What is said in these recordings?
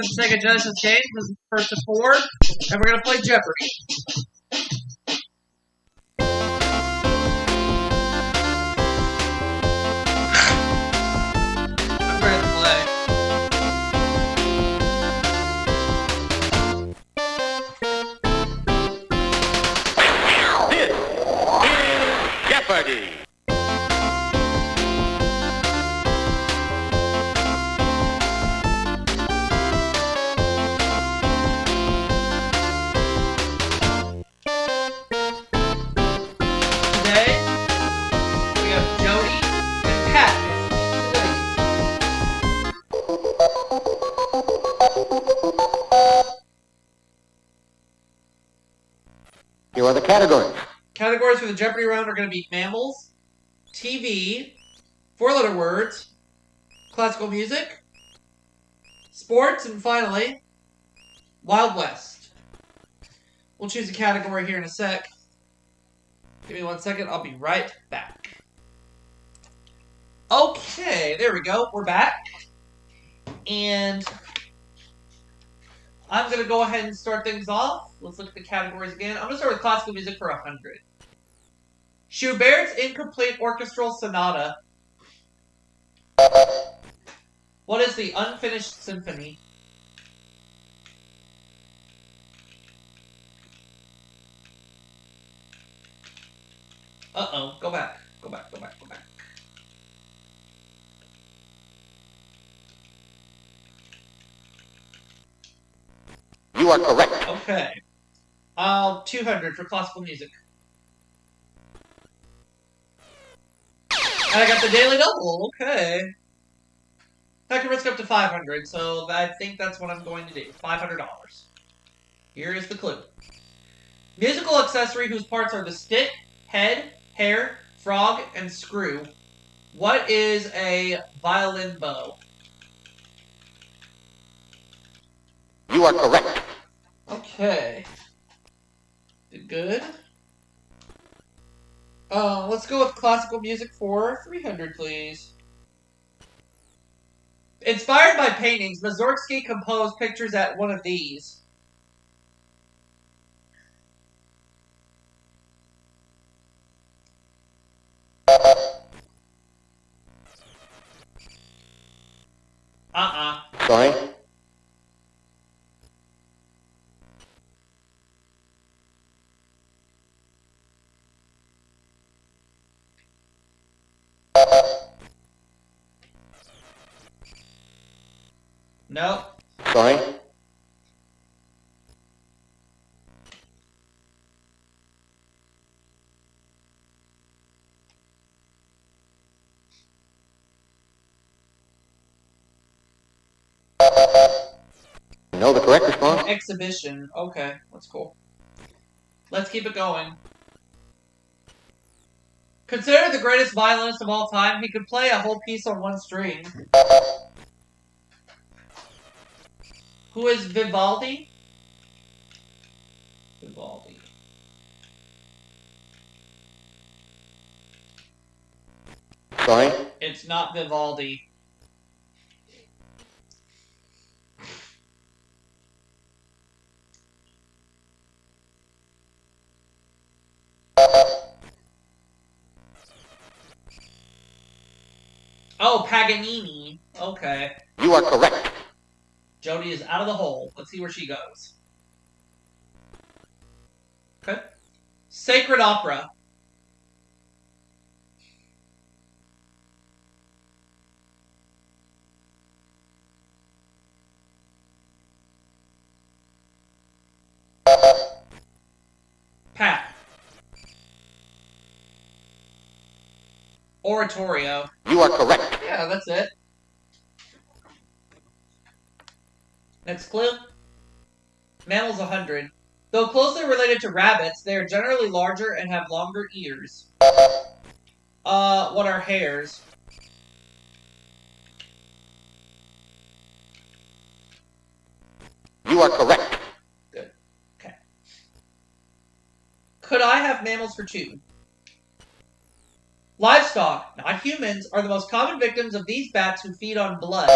some Sega Genesis games. This is the first of 4, and we're gonna play Jeopardy. I'm ready to play. This is Jeopardy! Here are the categories. Categories for the Jeopardy round are going to be mammals, TV, 4-letter words, classical music, sports, and finally, Wild West. We'll choose a category here in a sec. Give me 1 second. I'll be right back. Okay, there we go. We're back. And I'm going to go ahead and start things off. Let's look at the categories again. I'm going to start with classical music for 100. Schubert's Incomplete Orchestral Sonata. What is the Unfinished Symphony? Uh-oh. Go back. Go back. You are correct. Okay. 200 for classical music. And I got the daily double. Okay. I can risk up to 500, so I think that's what I'm going to do. $500. Here is the clue. Musical accessory whose parts are the stick, head, hair, frog, and screw. What is a violin bow? You are correct. Okay. Did good. Let's go with classical music for 300, please. Inspired by paintings, Mussorgsky composed pictures at one of these. Sorry? Nope. Sorry? No, the correct response? Exhibition. Okay, that's cool. Let's keep it going. Considered the greatest violinist of all time, he could play a whole piece on one string. Who is Vivaldi? Vivaldi. Sorry? It's not Vivaldi. Oh, Paganini. Okay. You are correct. Jody is out of the hole. Let's see where she goes. Okay. Sacred opera. Pat. Oratorio. You are correct. Yeah, that's it. Next clue. Mammals 100. Though closely related to rabbits, they are generally larger and have longer ears. What are hares? You are correct. Good. Okay. Could I have mammals for 2? Livestock, not humans, are the most common victims of these bats who feed on blood.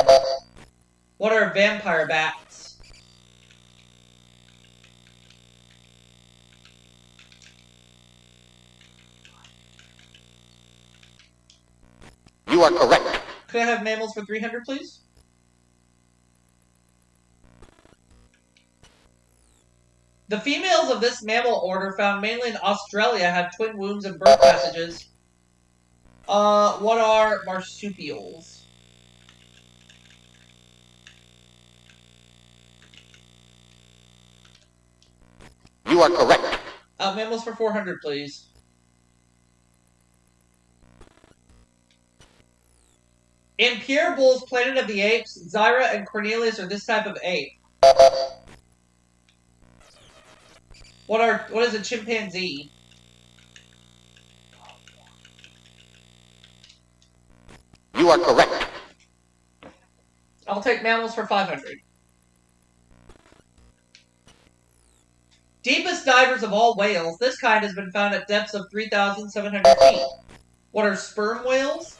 What are vampire bats? You are correct. Could I have mammals for 300, please? The females of this mammal order, found mainly in Australia, have twin wombs and birth passages. What are marsupials? You are correct. Mammals for 400, please. In Pierre Boulle's Planet of the Apes, Zyra and Cornelius are this type of ape. What is a chimpanzee? You are correct. I'll take mammals for 500. Deepest divers of all whales, this kind has been found at depths of 3,700 feet. What are sperm whales?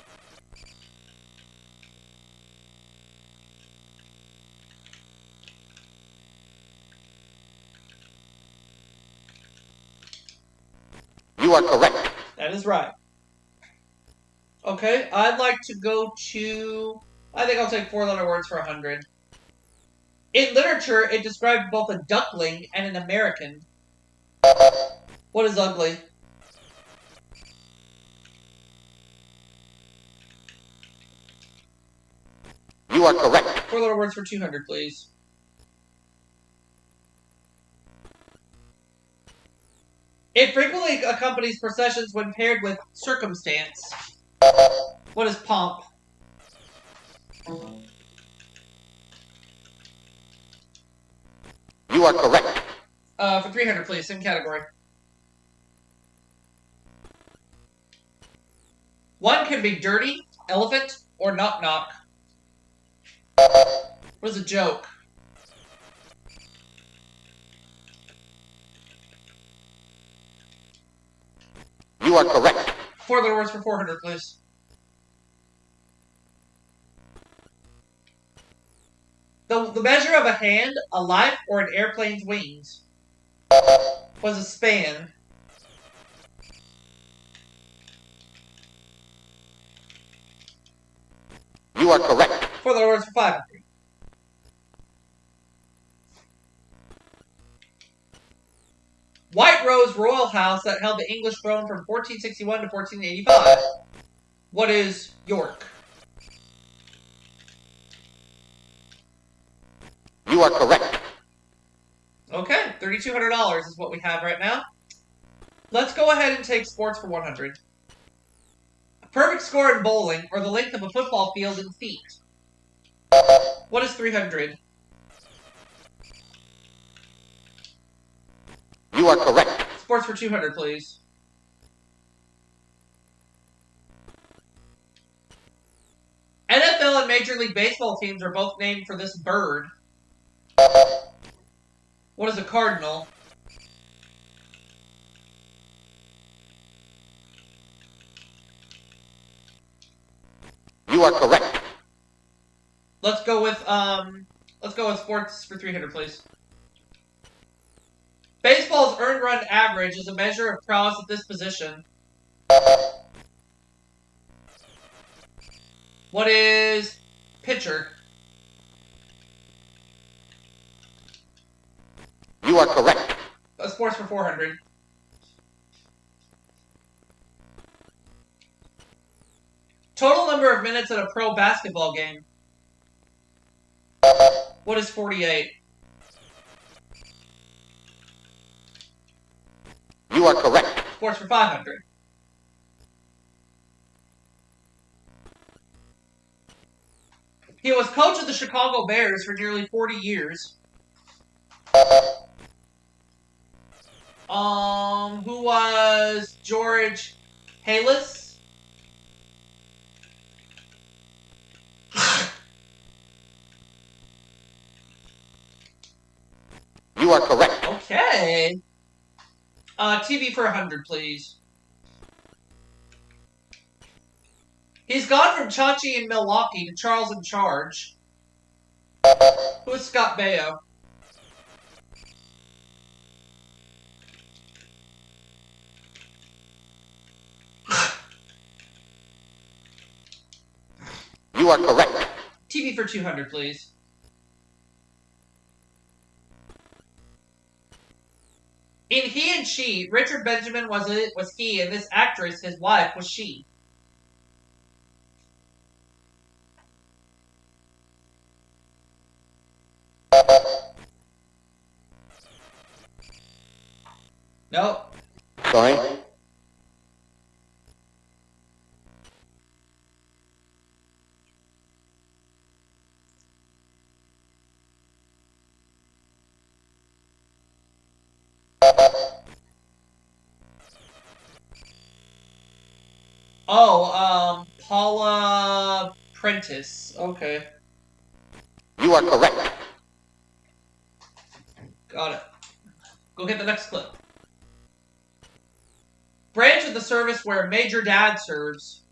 You are correct. That is right. Okay, I'd like to go to... I think I'll take 4-letter words for 100. In literature, it described both a duckling and an American. What is ugly? You are correct. 4-letter words for 200, please. It frequently accompanies processions when paired with circumstance. What is pomp? You are correct. For 300, please. Same category. One can be dirty, elephant, or knock-knock. What is a joke? You are correct. 4-letter words for 400, please. The measure of a hand, a life, or an airplane's wings. Was a span. You are correct. 4-letter words for 500. White Rose royal house that held the English throne from 1461 to 1485. What is York? You are correct. Okay, $3,200 is what we have right now. Let's go ahead and take sports for 100. A perfect score in bowling, or the length of a football field in feet. What is 300? You are correct. Sports for 200, please. NFL and Major League Baseball teams are both named for this bird. What is a cardinal? You are correct. Let's go with sports for 300, please. Baseball's earned run average is a measure of prowess at this position. What is pitcher? You are correct. Sports for 400. Total number of minutes in a pro basketball game. What is 48? You are correct. Sports for 500. He was coach of the Chicago Bears for nearly 40 years. Who was George Halas? You are correct. Okay. TV for 100, please. He's gone from Chachi in Milwaukee to Charles in Charge. Who is Scott Baio? You are correct. TV for 200, please. In He and She, Richard Benjamin was he, and this actress, his wife, was she. Nope. Sorry. Oh, Paula Prentice. Okay. You are correct. Got it. Go get the next clip. Branch of the service where Major Dad serves.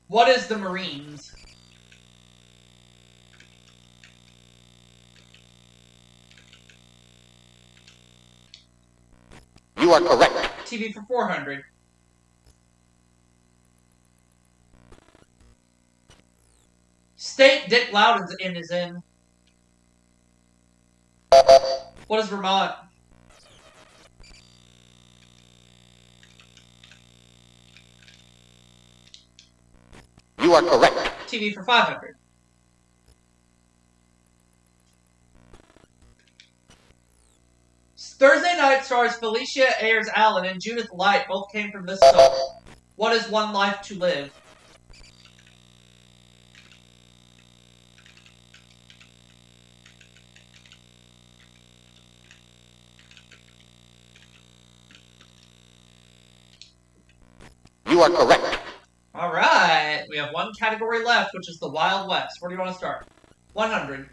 What is the Marines? You are correct. TV for 400. State Dick Loudon is in. What is Vermont? You are correct. TV for 500. Thursday Night stars Felicia Ayers Allen and Judith Light both came from this soap. What is One Life to Live? You are correct. All right. We have one category left, which is the Wild West. Where do you want to start? 100.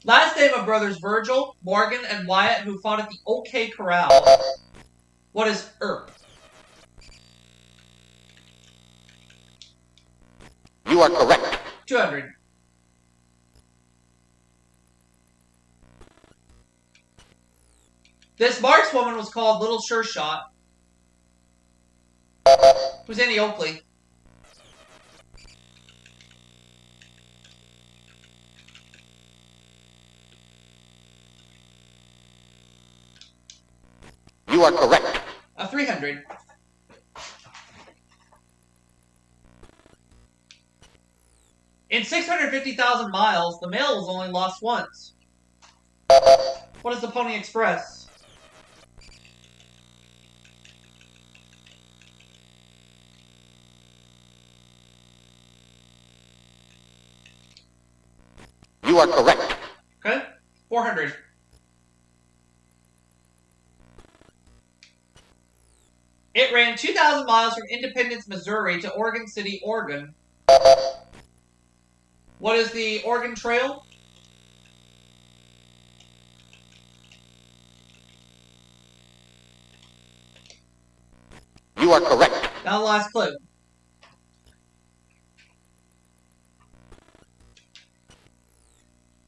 Last name of brothers Virgil, Morgan, and Wyatt who fought at the OK Corral. What is Earp? You are correct. 200. This markswoman was called Little Sure Shot. Who's Annie Oakley? You are correct. 300. In 650,000 miles, the mail was only lost once. What is the Pony Express? You are correct. Okay. 400. It ran 2,000 miles from Independence, Missouri to Oregon City, Oregon. What is the Oregon Trail? You are correct. Now the last clue.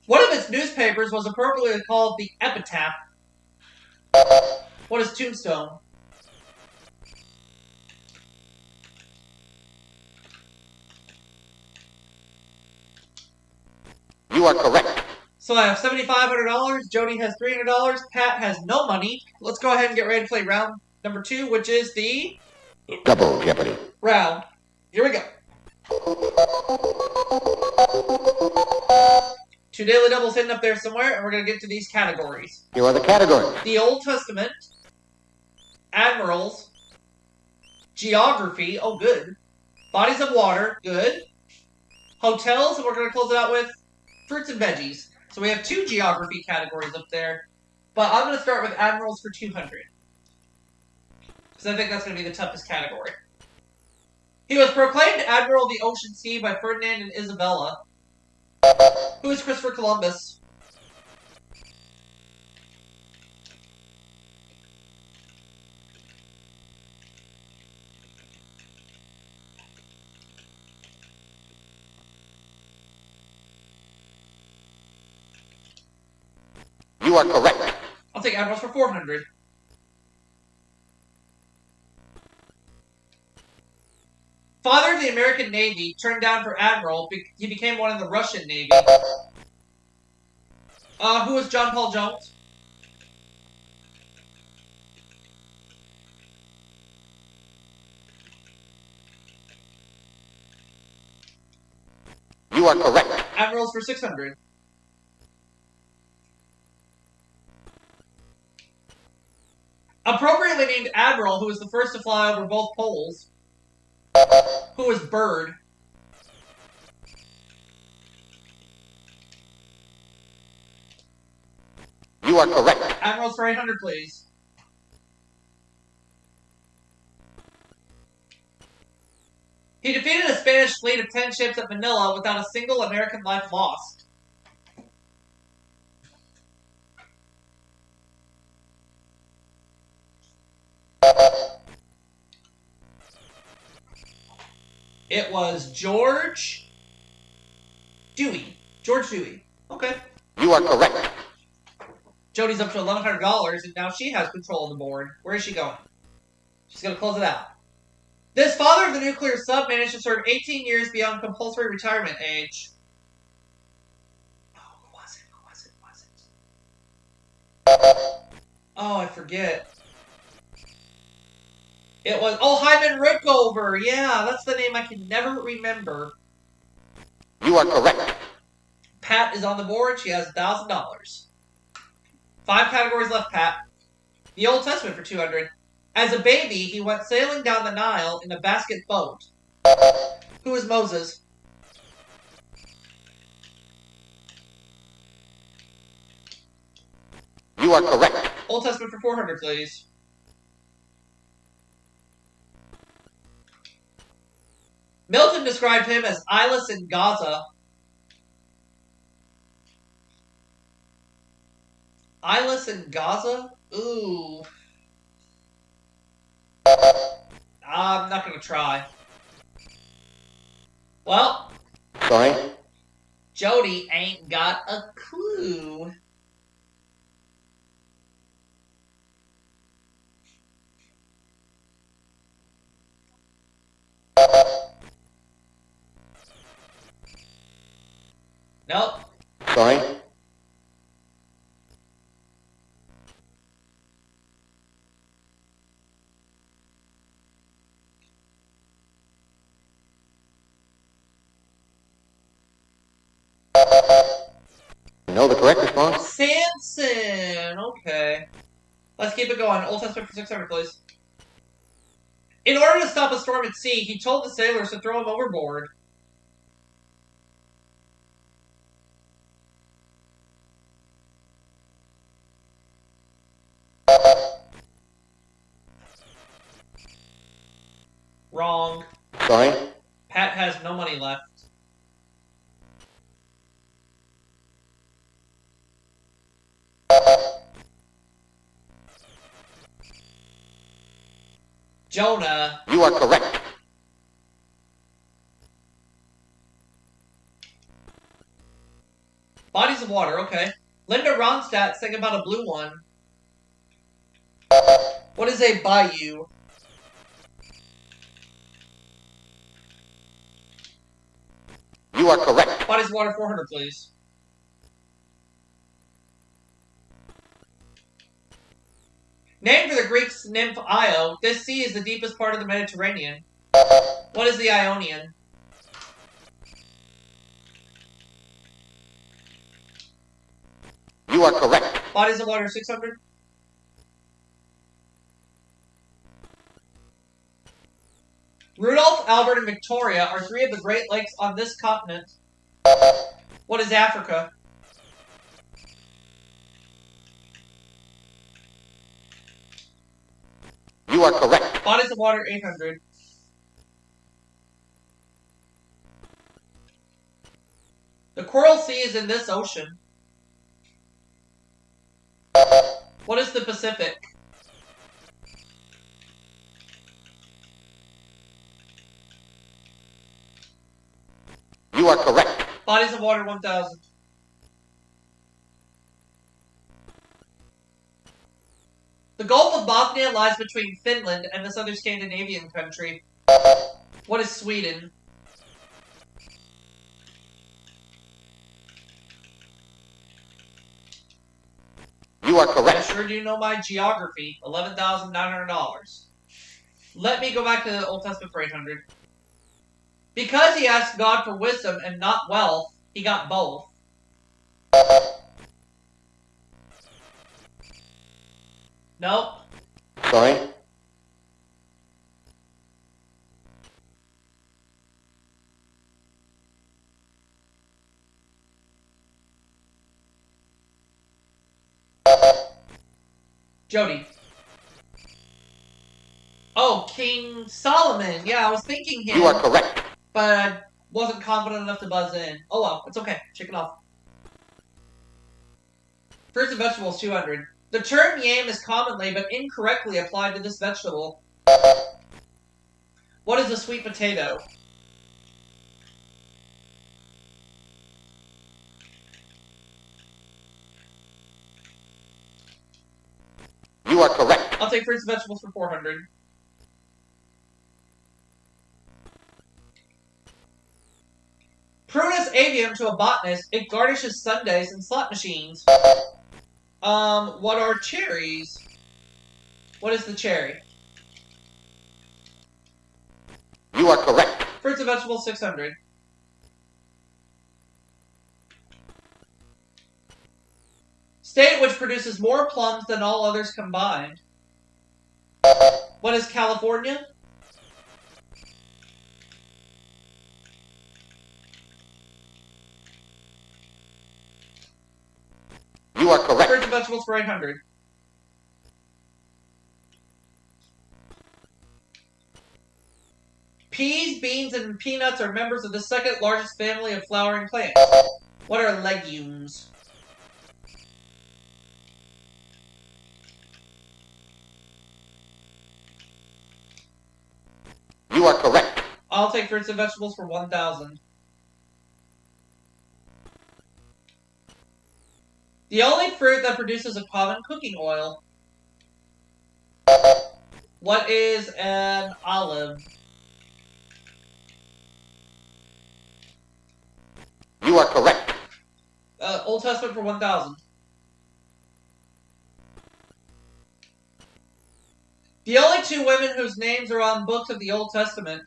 One of its newspapers was appropriately called the Epitaph. What is Tombstone? You are correct. So I have $7,500. Jody has $300. Pat has no money. Let's go ahead and get ready to play round number 2, which is the Double Jeopardy. round. Here we go. 2 daily doubles hidden up there somewhere, and we're going to get to these categories. Here are the categories. The Old Testament, Admirals, Geography, oh good, Bodies of Water, good, Hotels, and we're going to close it out with Fruits and Veggies. So we have 2 geography categories up there, but I'm going to start with Admirals for 200. Because I think that's going to be the toughest category. He was proclaimed Admiral of the Ocean Sea by Ferdinand and Isabella. Who is Christopher Columbus? You are correct. I'll take admirals for 400. Father of the American Navy, turned down for admiral, he became one in the Russian Navy. Who was John Paul Jones? You are correct. Admirals for 600. Appropriately named admiral, who was the first to fly over both poles. Who was Byrd? You are correct. Admirals for 800, please. He defeated a Spanish fleet of 10 ships at Manila without a single American life lost. It was George Dewey. George Dewey. Okay. You are correct. Jody's up to $1,100, and now she has control of the board. Where is she going? She's going to close it out. This father of the nuclear sub managed to serve 18 years beyond compulsory retirement age. Oh, who was it? Who was it? Who was it? Oh, I forget. It was, Hyman Rickover. Yeah, that's the name I can never remember. You are correct. Pat is on the board. She has $1,000. 5 categories left, Pat. The Old Testament for 200. As a baby, he went sailing down the Nile in a basket boat. Who is Moses? You are correct. Old Testament for 400, please. Milton described him as eyeless in Gaza. Eyeless in Gaza? Ooh. I'm not going to try. Well. Sorry? Jody ain't got a clue. Nope. Sorry? Know the correct response? Samson. Okay. Let's keep it going. Old Testament for 600, please. In order to stop a storm at sea, he told the sailors to throw him overboard. Wrong. Sorry? Pat has no money left. Jonah. You are correct. Bodies of water, okay. Linda Ronstadt sang about a blue one. What is a bayou? You are correct. Bodies of water, 400, please. Named for the Greek nymph Io, this sea is the deepest part of the Mediterranean. What is the Ionian? You are correct. Bodies of water, 600. Rudolph, Albert, and Victoria are 3 of the Great Lakes on this continent. What is Africa? You are correct. Bodies of water, 800. The Coral Sea is in this ocean. What is the Pacific? You are correct. Bodies of water, 1,000. The Gulf of Bothnia lies between Finland and this other Scandinavian country. What is Sweden? You are I correct. sure do know my geography. $11,900. Let me go back to the Old Testament for 800. Because he asked God for wisdom and not wealth, he got both. Nope. Sorry. Jody. Oh, King Solomon. Yeah, I was thinking him. You are correct. But I wasn't confident enough to buzz in. Oh well, it's okay. Shake it off. Fruits and vegetables, 200. The term yam is commonly but incorrectly applied to this vegetable. What is a sweet potato? You are correct. I'll take fruits and vegetables for 400. Prunus avium to a botanist, it garnishes sundaes and slot machines. What are cherries? What is the cherry? You are correct. Fruits and vegetables, 600. State which produces more plums than all others combined. What is California? You are correct. Fruits and vegetables for 800. Peas, beans, and peanuts are members of the second largest family of flowering plants. What are legumes? You are correct. I'll take fruits and vegetables for 1,000. The only fruit that produces a common cooking oil. What is an olive? You are correct. Old Testament for 1,000. The only two women whose names are on books of the Old Testament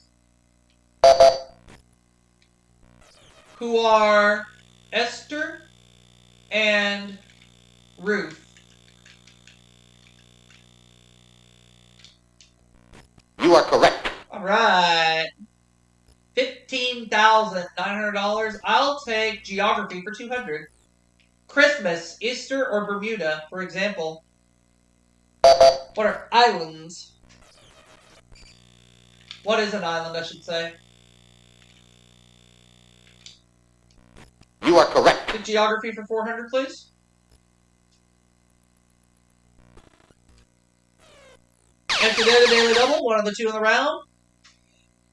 who are Esther and Ruth. You are correct. All right. $15,900. I'll take geography for 200. Christmas, Easter, or Bermuda, for example. What are islands? What is an island, I should say? You are correct. Take geography for 400, please. And today the daily double, one of the two in the round.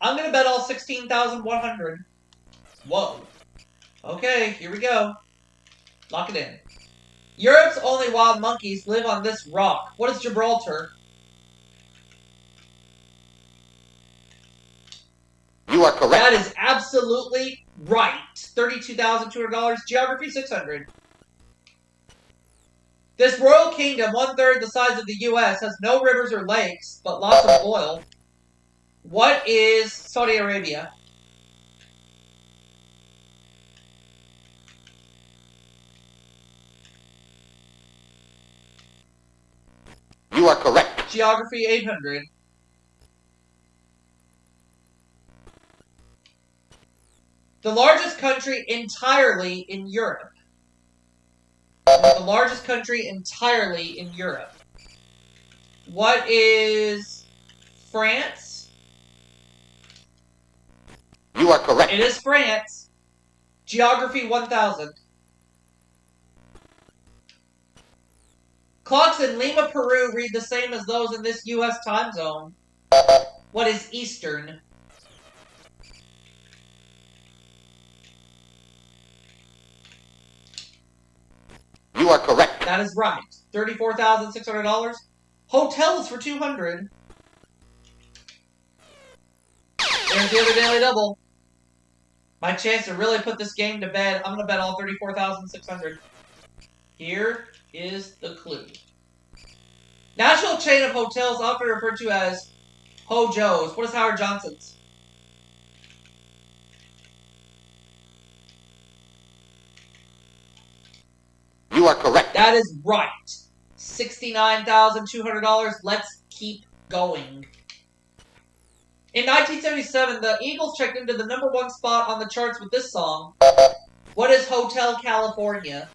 I'm going to bet all 16,100. Whoa. Okay, here we go. Lock it in. Europe's only wild monkeys live on this rock. What is Gibraltar? You are correct. That is absolutely right. $32,200. Geography, 600. This royal kingdom, 1/3 the size of the U.S., has no rivers or lakes, but lots of oil. What is Saudi Arabia? You are correct. Geography, 800. The largest country entirely in Europe. The largest country entirely in Europe. What is France? You are correct. It is France. Geography, 1,000. Clocks in Lima, Peru read the same as those in this U.S. time zone. What is Eastern? You are correct. That is right. $34,600. Hotels for 200. There's the other daily double. My chance to really put this game to bed. I'm going to bet all 34,600. Here is the clue. National chain of hotels often referred to as Ho Joe's. What is Howard Johnson's? You are correct. That is right. $69,200. Let's keep going. In 1977, the Eagles checked into the #1 spot on the charts with this song. What is Hotel California?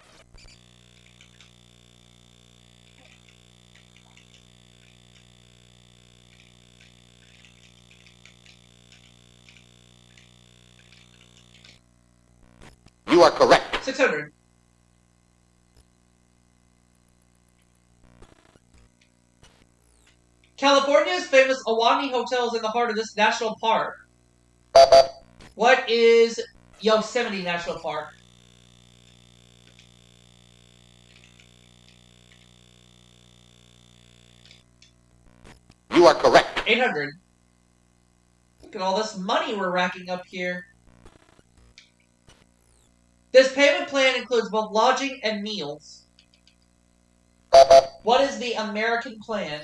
You are correct. 600. California's famous Awani Hotel is in the heart of this national park. What is Yosemite National Park? You are correct. 800. Look at all this money we're racking up here. This payment plan includes both lodging and meals. What is the American plan?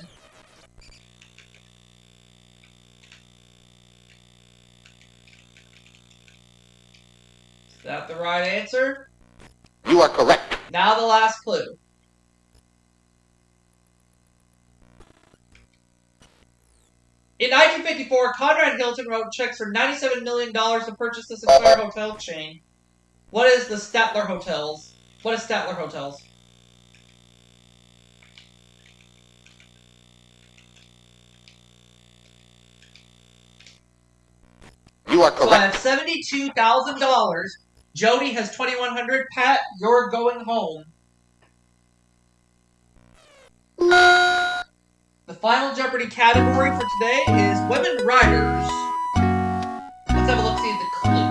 Is that the right answer? You are correct. Now the last clue. In 1954, Conrad Hilton wrote checks for $97 million to purchase this entire hotel chain. What is the Statler Hotels? What is Statler Hotels? You are So I have correct. $72,000. Jody has $2,100. Pat, you're going home. The final Jeopardy category for today is Women Writers. Let's have a look, see at the clue.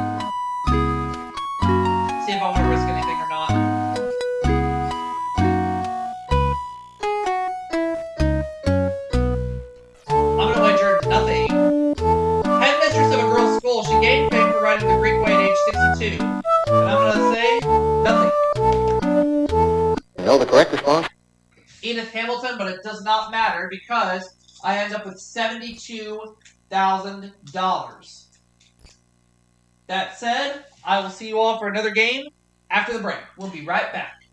See if I want to risk anything or not. I'm going to wager nothing. Headmistress of a girls' school, she gained fame for writing The Greek Way at age 62. And I'm going to say nothing. Know the correct response? Edith Hamilton, but it does not matter because I end up with $72,000. That said, I will see you all for another game after the break. We'll be right back.